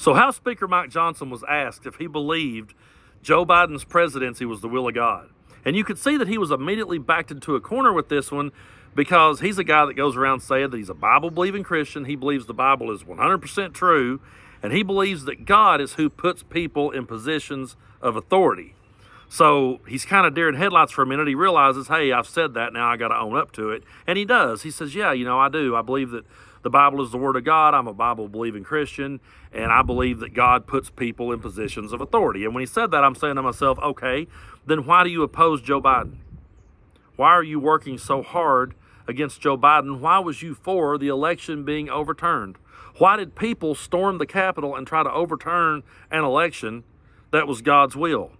So House Speaker Mike Johnson was asked if he believed Joe Biden's presidency was the will of God. And you could see that he was immediately backed into a corner with this one, because he's a guy that goes around saying that he's a Bible-believing Christian. He believes the Bible is 100% true, and he believes that God is who puts people in positions of authority. So he's kind of deer in headlights for a minute. He realizes, hey, I've said that, now I got to own up to it. And he does. He says, yeah, I do. I believe that the Bible is the Word of God. I'm a Bible-believing Christian, and I believe that God puts people in positions of authority. And when he said that, I'm saying to myself, okay, then why do you oppose Joe Biden? Why are you working so hard against Joe Biden? Why was you for the election being overturned? Why did people storm the Capitol and try to overturn an election that was God's will?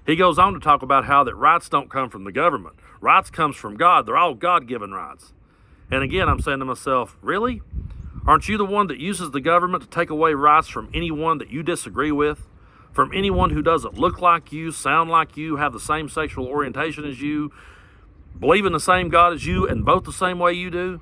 He goes on to talk about how that rights don't come from the government. Rights comes from God. They're all God-given rights. And again, I'm saying to myself, really? Aren't you the one that uses the government to take away rights from anyone that you disagree with? From anyone who doesn't look like you, sound like you, have the same sexual orientation as you, believe in the same God as you, and vote the same way you do?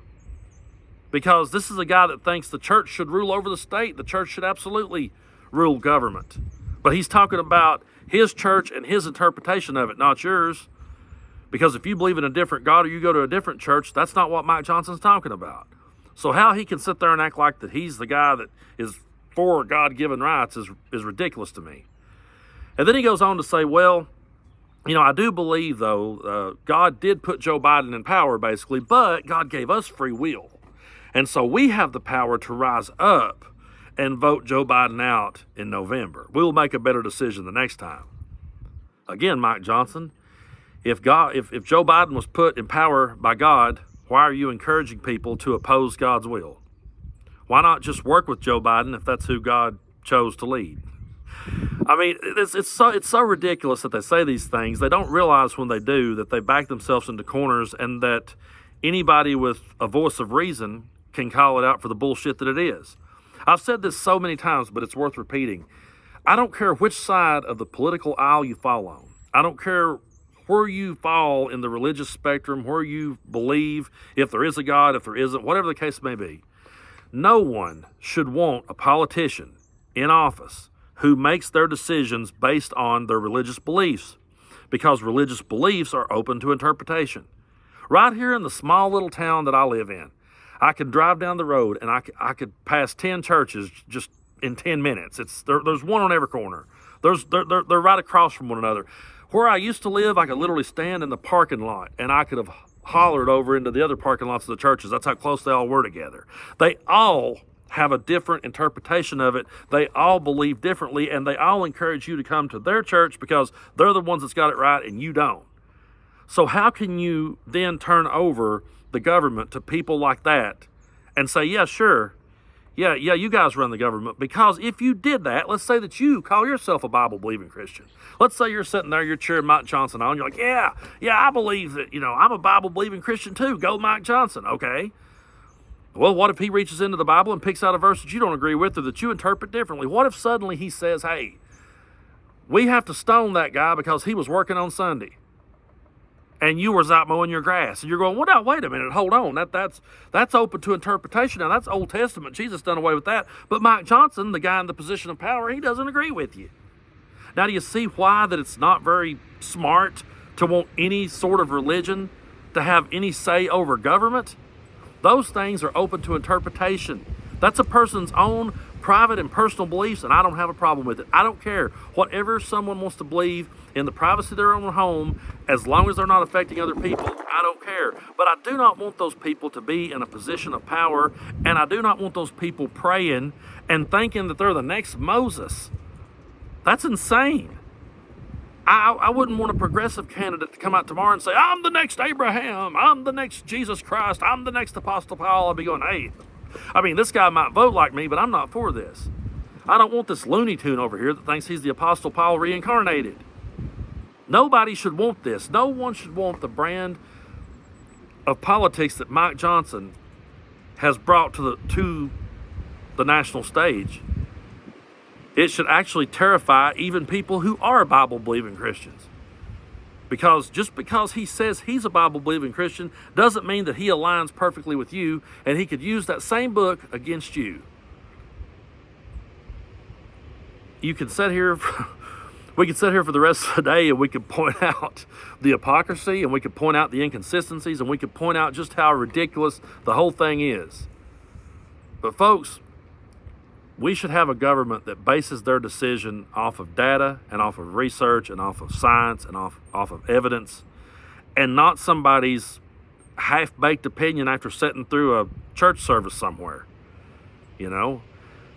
Because this is a guy that thinks the church should rule over the state. The church should absolutely rule government. But he's talking about his church and his interpretation of it, not yours. Because if you believe in a different God or you go to a different church, that's not what Mike Johnson's talking about. So how he can sit there and act like that he's the guy that is for God-given rights is ridiculous to me. And then he goes on to say, well, I do believe, though, God did put Joe Biden in power, basically, but God gave us free will. And so we have the power to rise up and vote Joe Biden out in November. We'll make a better decision the next time. Again, Mike Johnson, if Joe Biden was put in power by God, why are you encouraging people to oppose God's will? Why not just work with Joe Biden if that's who God chose to lead? I mean, it's so ridiculous that they say these things. They don't realize when they do that they back themselves into corners, and that anybody with a voice of reason can call it out for the bullshit that it is. I've said this so many times, but it's worth repeating. I don't care which side of the political aisle you fall on. I don't care where you fall in the religious spectrum, where you believe, if there is a God, if there isn't, whatever the case may be. No one should want a politician in office who makes their decisions based on their religious beliefs, because religious beliefs are open to interpretation. Right here in the small little town that I live in, I could drive down the road and I could pass 10 churches just in 10 minutes. There's one on every corner. They're right across from one another. Where I used to live, I could literally stand in the parking lot and I could have hollered over into the other parking lots of the churches. That's how close they all were together. They all have a different interpretation of it. They all believe differently, and they all encourage you to come to their church because they're the ones that's got it right and you don't. So how can you then turn over the government to people like that and say, yeah, sure, yeah, you guys run the government? Because if you did that, let's say that you call yourself a Bible-believing Christian. Let's say you're sitting there, you're cheering Mike Johnson on. You're like, yeah, I believe that, I'm a Bible-believing Christian too. Go Mike Johnson. Okay. Well, what if he reaches into the Bible and picks out a verse that you don't agree with or that you interpret differently? What if suddenly he says, hey, we have to stone that guy because he was working on Sunday and you was out mowing your grass? And you're going, well, now, wait a minute, hold on. That's open to interpretation. Now, that's Old Testament. Jesus done away with that. But Mike Johnson, the guy in the position of power, he doesn't agree with you. Now, do you see why that it's not very smart to want any sort of religion to have any say over government? Those things are open to interpretation. That's a person's own private and personal beliefs, and I don't have a problem with it. I don't care. Whatever someone wants to believe in the privacy of their own home, as long as they're not affecting other people, I don't care. But I do not want those people to be in a position of power, and I do not want those people praying and thinking that they're the next Moses. That's insane. I wouldn't want a progressive candidate to come out tomorrow and say, I'm the next Abraham, I'm the next Jesus Christ, I'm the next Apostle Paul. I'd be going, hey, this guy might vote like me, but I'm not for this. I don't want this Looney Tune over here that thinks he's the Apostle Paul reincarnated. Nobody should want this. No one should want the brand of politics that Mike Johnson has brought to the national stage. It should actually terrify even people who are Bible-believing Christians. Because just because he says he's a Bible-believing Christian doesn't mean that he aligns perfectly with you, and he could use that same book against you. you could sit here, we could sit here for the rest of the day and we could point out the hypocrisy and we could point out the inconsistencies and we could point out just how ridiculous the whole thing is. But folks, we should have a government that bases their decision off of data and off of research and off of science and off of evidence, and not somebody's half-baked opinion after sitting through a church service somewhere. You know,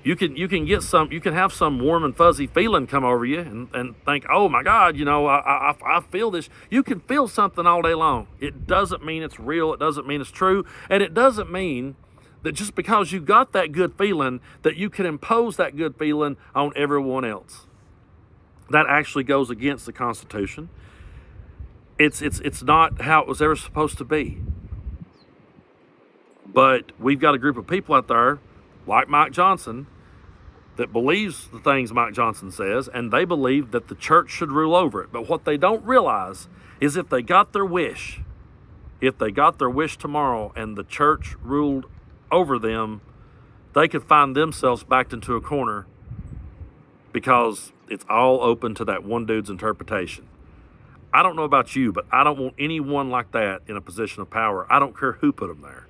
you can have some warm and fuzzy feeling come over you and think, oh my God, you know, I feel this. You can feel something all day long. It doesn't mean it's real. It doesn't mean it's true. And it doesn't mean that just because you got that good feeling that you can impose that good feeling on everyone else. That actually goes against the Constitution. It's not how it was ever supposed to be. But we've got a group of people out there, like Mike Johnson, that believes the things Mike Johnson says, and they believe that the church should rule over it. But what they don't realize is if they got their wish tomorrow and the church ruled over them, they could find themselves backed into a corner because it's all open to that one dude's interpretation. I don't know about you, but I don't want anyone like that in a position of power. I don't care who put them there.